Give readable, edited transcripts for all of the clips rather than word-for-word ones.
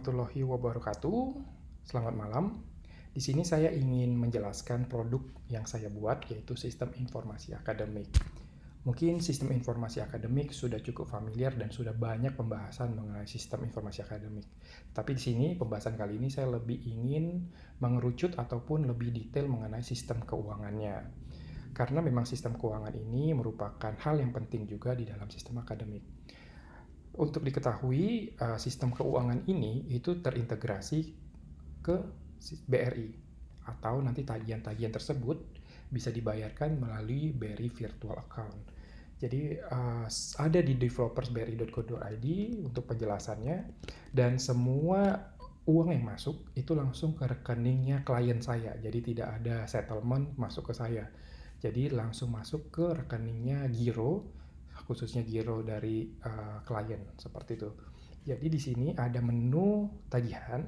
warahmatullahi wabarakatuh. Selamat malam. Di sini saya ingin menjelaskan produk yang saya buat, yaitu sistem informasi akademik. Mungkin sistem informasi akademik sudah cukup familiar dan sudah banyak pembahasan mengenai sistem informasi akademik. Tapi di sini pembahasan kali ini saya lebih ingin mengerucut ataupun lebih detail mengenai sistem keuangannya. Karena memang sistem keuangan ini merupakan hal yang penting juga di dalam sistem akademik. Untuk diketahui, sistem keuangan ini itu terintegrasi ke BRI, atau nanti tagihan-tagihan tersebut bisa dibayarkan melalui BRI Virtual Account. Jadi ada di developers.bri.co.id untuk penjelasannya, dan semua uang yang masuk itu langsung ke rekeningnya klien saya. Jadi tidak ada settlement masuk ke saya. Jadi langsung masuk ke rekeningnya giro, khususnya giro dari klien seperti itu. Jadi di sini ada menu tagihan.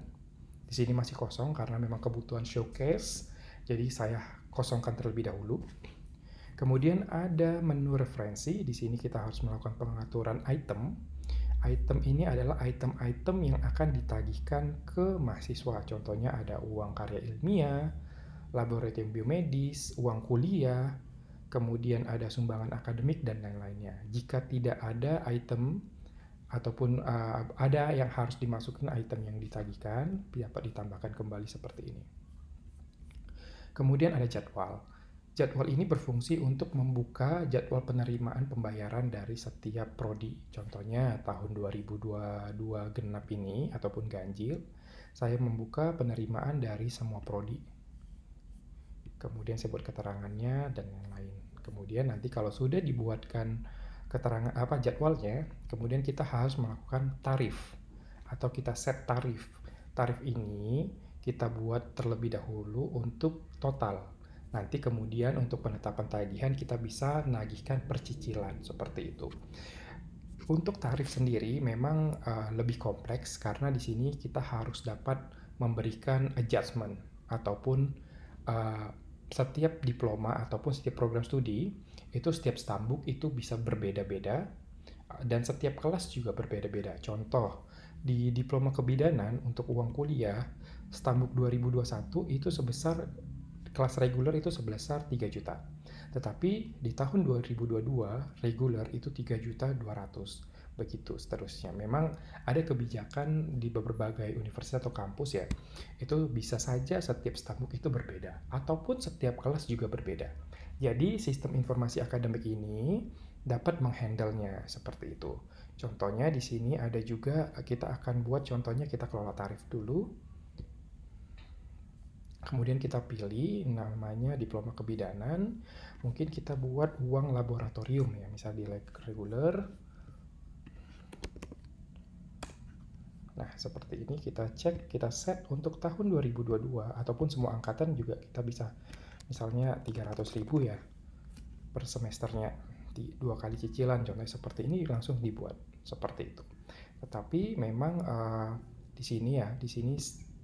Di sini masih kosong karena memang kebutuhan showcase. Jadi saya kosongkan terlebih dahulu. Kemudian ada menu referensi. Di sini kita harus melakukan pengaturan item. Item ini adalah item-item yang akan ditagihkan ke mahasiswa. Contohnya ada uang karya ilmiah, laboratorium biomedis, uang kuliah, kemudian ada sumbangan akademik dan lain-lainnya. Jika tidak ada item ataupun ada yang harus dimasukkan item yang ditagihkan, dapat ditambahkan kembali seperti ini. Kemudian ada jadwal. Jadwal ini berfungsi untuk membuka jadwal penerimaan pembayaran dari setiap prodi. Contohnya tahun 2022 genap ini ataupun ganjil, saya membuka penerimaan dari semua prodi. Kemudian saya buat keterangannya dan lain-lain. Kemudian nanti kalau sudah dibuatkan keterangan jadwalnya, kemudian kita harus melakukan tarif atau kita set tarif. Tarif ini kita buat terlebih dahulu untuk total. Nanti kemudian untuk penetapan tagihan kita bisa nagihkan percicilan seperti itu. Untuk tarif sendiri memang lebih kompleks karena di sini kita harus dapat memberikan adjustment ataupun setiap diploma ataupun setiap program studi itu setiap stambuk itu bisa berbeda-beda dan setiap kelas juga berbeda-beda. Contoh, di diploma kebidanan untuk uang kuliah stambuk 2021 itu sebesar kelas reguler itu sebesar 3 juta. Tetapi di tahun 2022 reguler itu 3.200.000. Begitu seterusnya. Memang ada kebijakan di berbagai universitas atau kampus ya. Itu bisa saja setiap stambuk itu berbeda ataupun setiap kelas juga berbeda. Jadi sistem informasi akademik ini dapat menghandle-nya seperti itu. Contohnya di sini ada juga kita akan buat contohnya kita kelola tarif dulu. Kemudian kita pilih namanya diploma kebidanan. Mungkin kita buat uang laboratorium ya, misalnya di reguler. Nah, seperti ini kita cek, kita set untuk tahun 2022 ataupun semua angkatan juga kita bisa misalnya 300.000 ya per semesternya di 2 kali cicilan, contohnya seperti ini langsung dibuat seperti itu. Tetapi memang di sini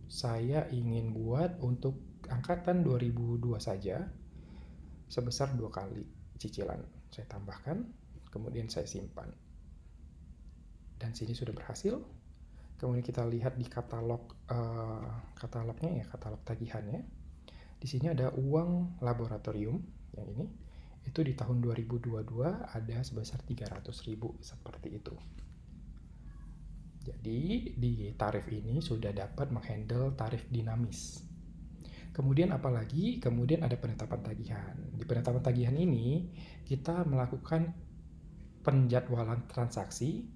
saya ingin buat untuk angkatan 2002 saja sebesar 2 kali cicilan. Saya tambahkan, kemudian saya simpan. Dan sini sudah berhasil. Kemudian kita lihat di katalognya ya, katalog tagihannya. Di sini ada uang laboratorium yang ini. Itu di tahun 2022 ada sebesar 300.000 seperti itu. Jadi di tarif ini sudah dapat menghandle tarif dinamis. Kemudian apalagi? Kemudian ada penetapan tagihan. Di penetapan tagihan ini kita melakukan penjadwalan transaksi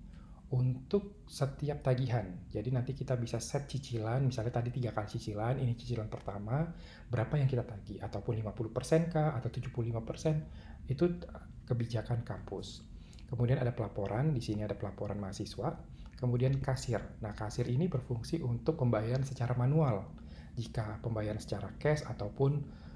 untuk setiap tagihan. Jadi nanti kita bisa set cicilan, misalnya tadi 3 kali cicilan, ini cicilan pertama, berapa yang kita tagih, ataupun 50% kah, atau 75%, itu kebijakan kampus. Kemudian ada pelaporan, di sini ada pelaporan mahasiswa, kemudian kasir. Nah, kasir ini berfungsi untuk pembayaran secara manual. Jika pembayaran secara cash ataupun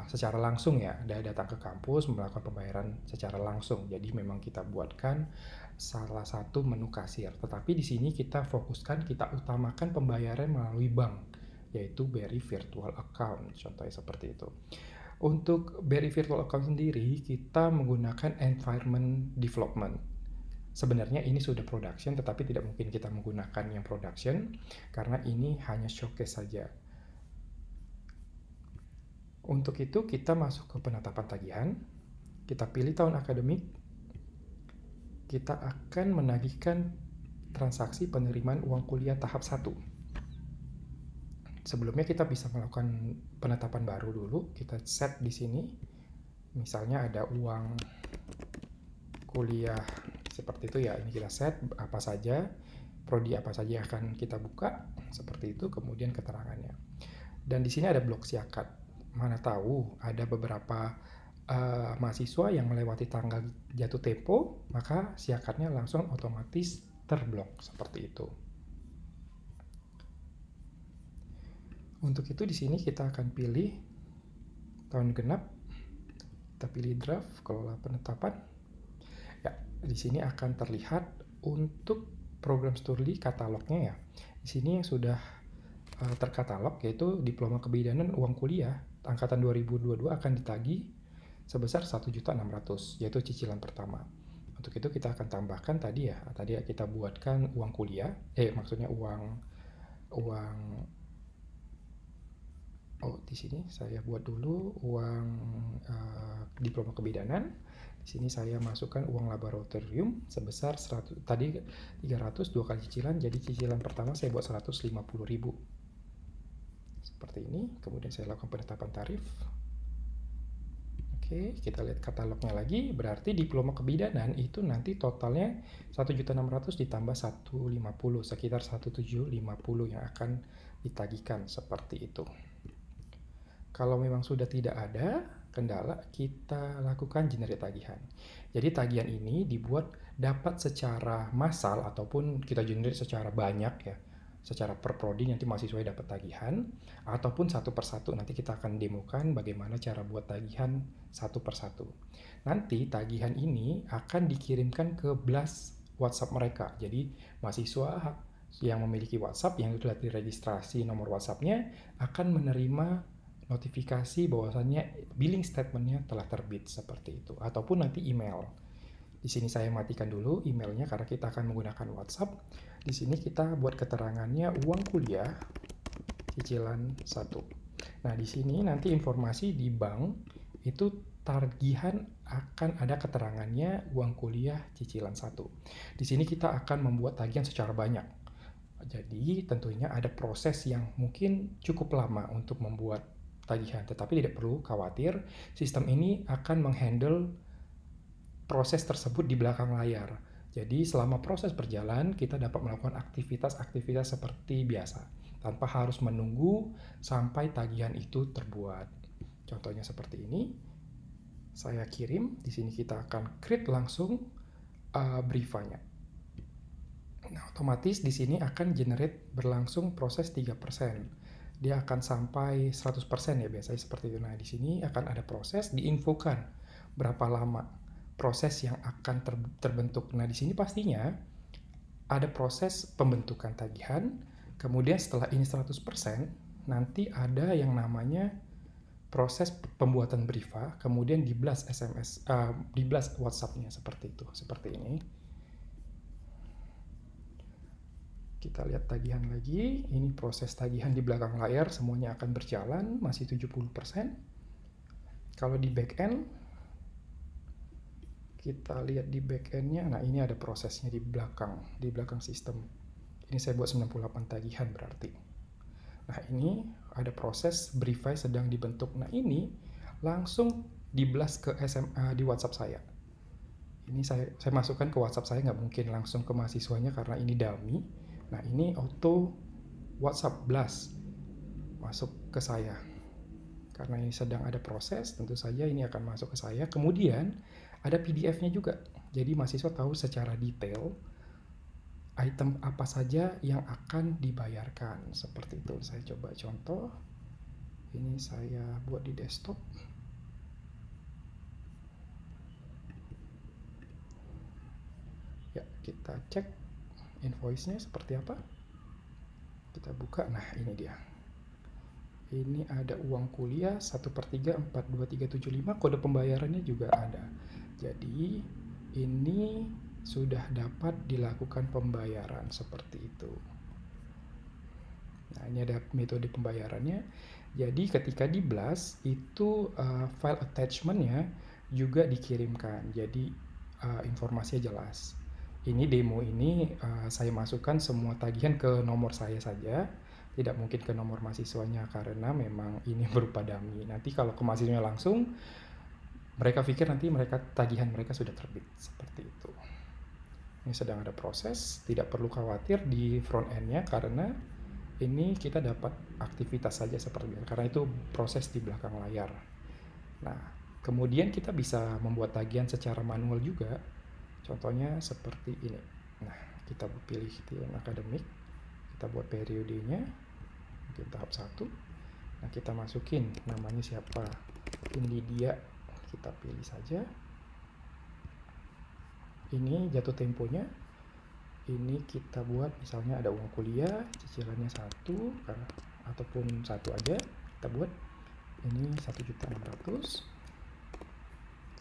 secara langsung ya, datang ke kampus melakukan pembayaran secara langsung. Jadi memang kita buatkan salah satu menu kasir. Tetapi di sini kita fokuskan, kita utamakan pembayaran melalui bank, yaitu BRI Virtual Account. Contohnya seperti itu. Untuk BRI Virtual Account sendiri, kita menggunakan environment development. Sebenarnya ini sudah production, tetapi tidak mungkin kita menggunakan yang production karena ini hanya showcase saja. Untuk itu kita masuk ke penetapan tagihan, kita pilih tahun akademik, kita akan menagihkan transaksi penerimaan uang kuliah tahap 1. Sebelumnya kita bisa melakukan penetapan baru dulu, kita set di sini. Misalnya ada uang kuliah seperti itu ya, ini kita set apa saja, prodi apa saja yang akan kita buka, seperti itu, kemudian keterangannya. Dan di sini ada blok siakat. Mana tahu ada beberapa mahasiswa yang melewati tanggal jatuh tempo, maka siakatnya langsung otomatis terblok seperti itu. Untuk itu di sini kita akan pilih tahun genap, kita pilih draft, kelola penetapan. Ya, di sini akan terlihat untuk program studi katalognya ya. Di sini yang sudah terkatalog yaitu diploma kebidanan uang kuliah angkatan 2022 akan ditagih sebesar 1.600.000 yaitu cicilan pertama. Untuk itu kita akan tambahkan tadi kita buatkan uang kuliah, maksudnya di sini saya buat dulu uang diploma kebidanan. Di sini saya masukkan uang laboratorium sebesar 100, tadi 300 dua kali cicilan, jadi cicilan pertama saya buat 150.000. Seperti ini, kemudian saya lakukan penetapan tarif. Oke, kita lihat katalognya lagi, berarti diploma kebidanan itu nanti totalnya 1.600.000 ditambah 150, sekitar 1.750 yang akan ditagihkan, seperti itu. Kalau memang sudah tidak ada kendala, kita lakukan generate tagihan. Jadi tagihan ini dibuat dapat secara massal ataupun kita generate secara banyak ya, secara per prodi nanti mahasiswa dapat tagihan, ataupun satu persatu. Nanti kita akan demokan bagaimana cara buat tagihan satu persatu. Nanti tagihan ini akan dikirimkan ke blast WhatsApp mereka. Jadi mahasiswa yang memiliki WhatsApp yang sudah diregistrasi nomor WhatsApp-nya akan menerima notifikasi bahwasannya billing statement-nya telah terbit, seperti itu. Ataupun nanti email. Di sini saya matikan dulu emailnya karena kita akan menggunakan WhatsApp. Di sini kita buat keterangannya uang kuliah cicilan 1. Nah, di sini nanti informasi di bank itu tagihan akan ada keterangannya uang kuliah cicilan 1. Di sini kita akan membuat tagihan secara banyak. Jadi tentunya ada proses yang mungkin cukup lama untuk membuat tagihan, tetapi tidak perlu khawatir, sistem ini akan menghandle proses tersebut di belakang layar. Jadi selama proses berjalan, kita dapat melakukan aktivitas-aktivitas seperti biasa, tanpa harus menunggu sampai tagihan itu terbuat. Contohnya seperti ini, saya kirim, di sini kita akan create langsung briefanya. Nah, otomatis di sini akan generate berlangsung proses 3%. Dia akan sampai 100% ya, biasanya seperti itu. Nah, di sini akan ada proses, diinfokan berapa lama proses yang akan terbentuk. Nah, di sini pastinya ada proses pembentukan tagihan, kemudian setelah ini 100%, nanti ada yang namanya proses pembuatan briefnya, kemudian di blast SMS, di blast WhatsApp-nya seperti itu, seperti ini. Kita lihat tagihan lagi, ini proses tagihan di belakang layar, semuanya akan berjalan, masih 70%. Kalau di backend, kita lihat di backend-nya, nah ini ada prosesnya di belakang sistem. Ini saya buat 98 tagihan berarti. Nah ini ada proses briefy sedang dibentuk. Nah ini langsung di blast ke SMA di WhatsApp saya. Ini saya masukkan ke WhatsApp saya, nggak mungkin langsung ke mahasiswanya karena ini dummy. Nah ini auto WhatsApp blast masuk ke saya. Karena ini sedang ada proses, tentu saja ini akan masuk ke saya. Kemudian ada PDF-nya juga. Jadi mahasiswa tahu secara detail item apa saja yang akan dibayarkan. Seperti itu. Saya coba contoh. Ini saya buat di desktop. Ya, kita cek invoice-nya seperti apa. Kita buka, nah ini dia. Ini ada uang kuliah 1/3 42375, kode pembayarannya juga ada. Jadi ini sudah dapat dilakukan pembayaran seperti itu. Nah, ini ada metode pembayarannya. Jadi ketika di blast itu file attachment-nya juga dikirimkan. Jadi informasinya jelas. Ini demo ini saya masukkan semua tagihan ke nomor saya saja. Tidak mungkin ke nomor mahasiswanya karena memang ini berupa dummy. Nanti kalau ke mahasiswanya langsung, mereka pikir nanti tagihan mereka sudah terbit seperti itu. Ini sedang ada proses, tidak perlu khawatir di front end-nya karena ini kita dapat aktivitas saja seperti itu, karena itu proses di belakang layar. Nah, kemudian kita bisa membuat tagihan secara manual juga. Contohnya seperti ini. Nah, kita pilih TM akademik, kita buat periodenya, mungkin tahap 1. Nah, kita masukin namanya siapa, ini dia, kita pilih saja. Ini jatuh temponya. Ini kita buat misalnya ada uang kuliah, cicilannya 1 ataupun 1 aja kita buat. Ini 1.600.000.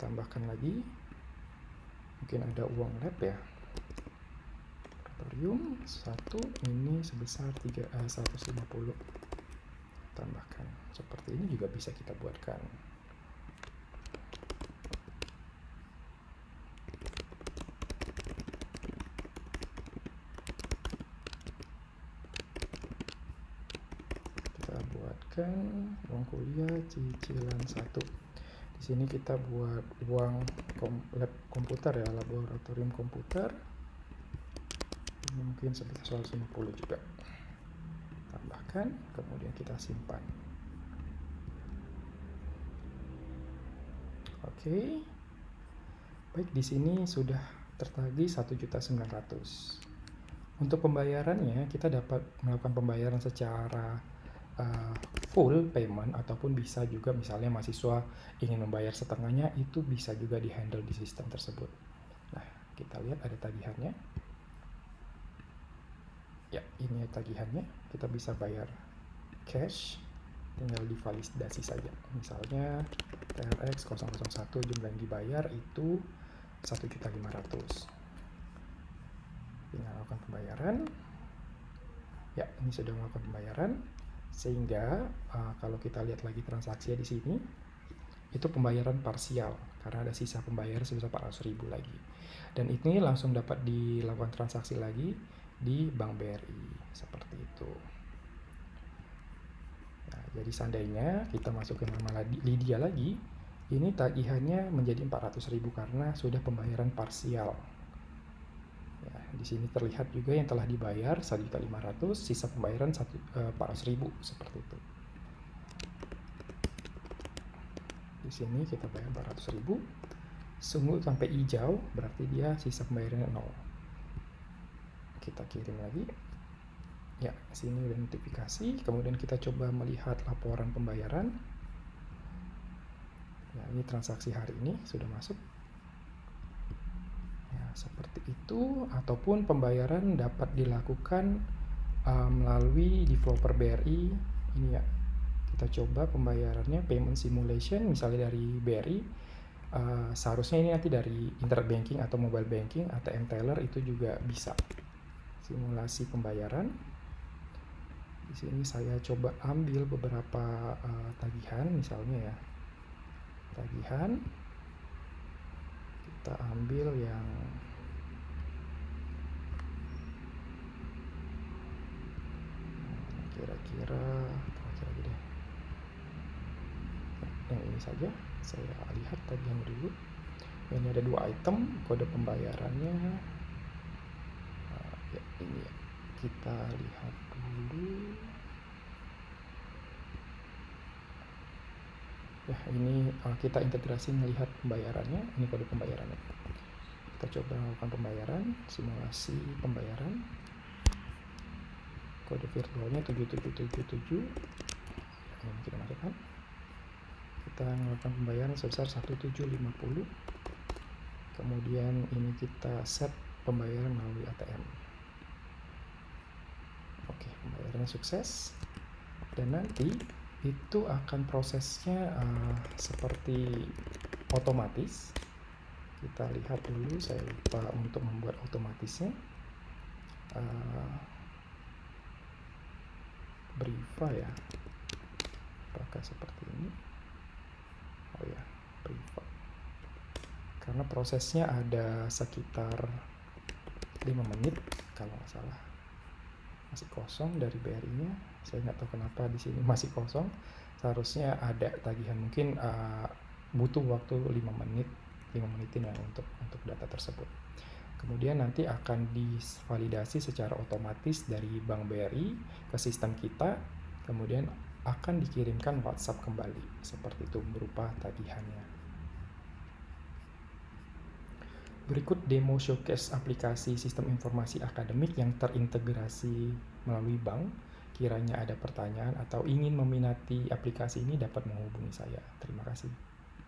Tambahkan lagi. Mungkin ada uang lab ya. Laboratorium 1 ini sebesar 150. Tambahkan. Seperti ini juga bisa kita buatkan. Uang kuliah cicilan 1. Di sini kita buat uang lab komputer ya, laboratorium komputer. Ini mungkin sebesar 150 juga. Tambahkan, kemudian kita simpan. Oke. Baik, di sini sudah tertagih 1.900.000. Untuk pembayarannya kita dapat melakukan pembayaran secara full payment ataupun bisa juga misalnya mahasiswa ingin membayar setengahnya, itu bisa juga dihandle di sistem tersebut. Nah, kita lihat ada tagihannya. Ya, ini tagihannya. Kita bisa bayar cash, tinggal divalidasi saja. Misalnya TRX 001 jumlah yang dibayar itu 1.500.000. Tinggal melakukan pembayaran. Ya, ini sudah melakukan pembayaran. Sehingga kalau kita lihat lagi transaksinya di sini, itu pembayaran parsial karena ada sisa pembayaran sebesar 400.000 lagi. Dan ini langsung dapat dilakukan transaksi lagi di Bank BRI seperti itu. Nah, jadi seandainya kita masukin nama Lydia lagi, ini tagihannya menjadi 400.000 karena sudah pembayaran parsial. Ya, di sini terlihat juga yang telah dibayar 1.500.000, sisa pembayaran 400.000 seperti itu. Di sini kita bayar 400.000, sungguh sampai hijau berarti dia sisa pembayarannya 0. Kita kirim lagi. Ya, sini udah notifikasi. Kemudian kita coba melihat laporan pembayaran. Ya, ini transaksi hari ini sudah masuk. Seperti itu, ataupun pembayaran dapat dilakukan melalui developer BRI. Ini ya, kita coba pembayarannya payment simulation misalnya dari BRI. Seharusnya ini nanti dari internet banking atau mobile banking, ATM teller itu juga bisa simulasi pembayaran. Di sini saya coba ambil beberapa tagihan, misalnya ya tagihan. Kita ambil yang kira-kira lagi deh. Yang ini saja saya lihat tagihan dulu. Ini ada 2 item, kode pembayarannya ya ini ya. Kita lihat dulu. Ya, ini kita integrasi melihat pembayarannya. Ini kode pembayarannya. Kita coba melakukan pembayaran, simulasi pembayaran. Kode virtualnya 7777. Ini kita masukkan. Kita melakukan pembayaran sebesar 1.750. Kemudian ini kita set pembayaran melalui ATM. Oke, pembayarannya sukses. Dan nanti itu akan prosesnya seperti otomatis. Kita lihat dulu, saya lupa untuk membuat otomatisnya. Briva ya, apakah seperti ini? Oh ya, Briva. Karena prosesnya ada sekitar 5 menit kalau nggak salah. Masih kosong dari BRI-nya. Saya nggak tahu kenapa di sini masih kosong. Seharusnya ada tagihan, mungkin butuh waktu 5 menitin ya untuk data tersebut. Kemudian nanti akan divalidasi secara otomatis dari Bank BRI ke sistem kita, kemudian akan dikirimkan WhatsApp kembali, seperti itu berupa tagihannya. Berikut demo showcase aplikasi sistem informasi akademik yang terintegrasi melalui bank. Kiranya ada pertanyaan atau ingin meminati aplikasi ini dapat menghubungi saya. Terima kasih.